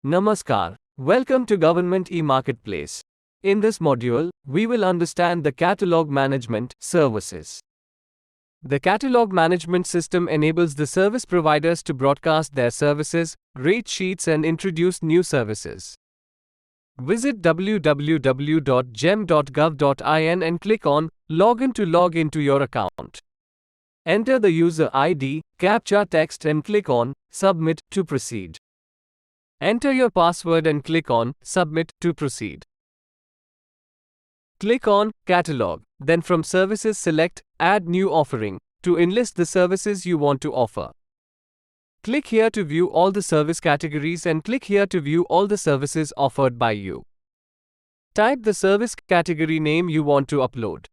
Namaskar. Welcome to Government e-Marketplace. In this module, we will understand the Catalogue Management Services. The Catalogue Management System enables the service providers to broadcast their services, rate sheets and introduce new services. Visit www.gem.gov.in and click on Login to log into your account. Enter the user ID, CAPTCHA text and click on Submit to proceed. Enter your password and click on Submit to proceed. Click on Catalogue, then from Services select Add New Offering to enlist the services you want to offer. Click here to view all the service categories and click here to view all the services offered by you. Type the service category name you want to upload.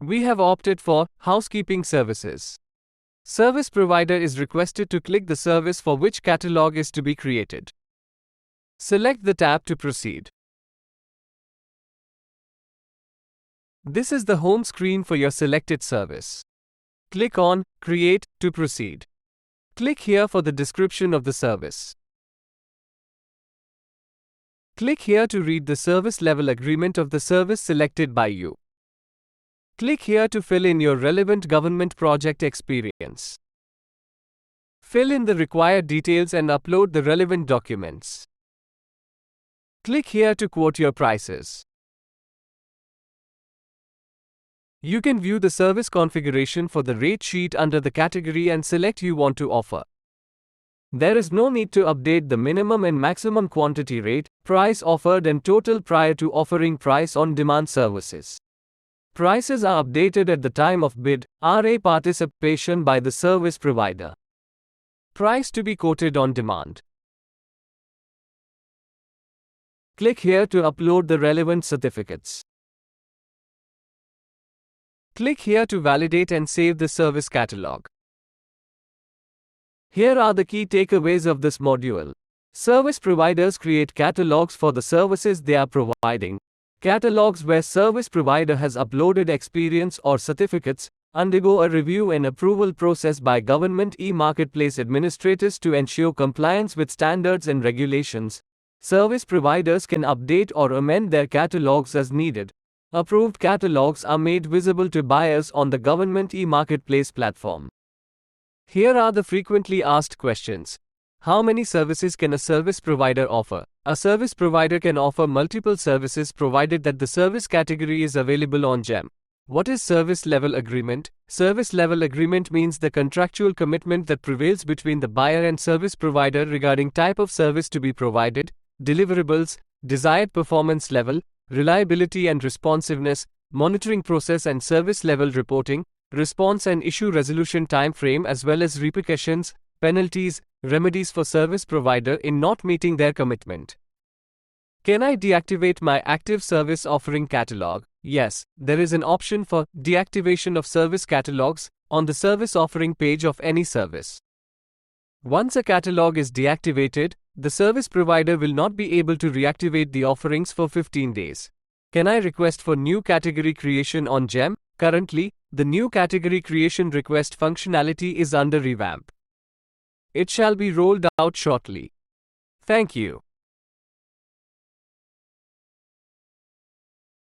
We have opted for Housekeeping Services. Service provider is requested to click the service for which catalog is to be created. Select the tab to proceed. This is the home screen for your selected service. Click on Create to proceed. Click here for the description of the service. Click here to read the service level agreement of the service selected by you. Click here to fill in your relevant government project experience. Fill in the required details and upload the relevant documents. Click here to quote your prices. You can view the service configuration for the rate sheet under the category and select you want to offer. There is no need to update the minimum and maximum quantity rate, price offered and total prior to offering price on demand services. Prices are updated at the time of bid, RA participation by the service provider. Price to be quoted on demand. Click here to upload the relevant certificates. Click here to validate and save the service catalog. Here are the key takeaways of this module. Service providers create catalogs for the services they are providing. Catalogs where service provider has uploaded experience or certificates undergo a review and approval process by government e-marketplace administrators to ensure compliance with standards and regulations. Service providers can update or amend their catalogs as needed. Approved catalogs are made visible to buyers on the government e-marketplace platform. Here are the frequently asked questions. How many services can a service provider offer? A service provider can offer multiple services provided that the service category is available on GeM. What is service level agreement? Service level agreement means the contractual commitment that prevails between the buyer and service provider regarding type of service to be provided, deliverables, desired performance level, reliability and responsiveness, monitoring process and service level reporting, response and issue resolution time frame as well as repercussions, penalties, remedies for service provider in not meeting their commitment. Can I deactivate my active service offering catalog? Yes, there is an option for deactivation of service catalogs on the service offering page of any service. Once a catalog is deactivated, the service provider will not be able to reactivate the offerings for 15 days. Can I request for new category creation on GeM? Currently, the new category creation request functionality is under revamp. It shall be rolled out shortly. Thank you.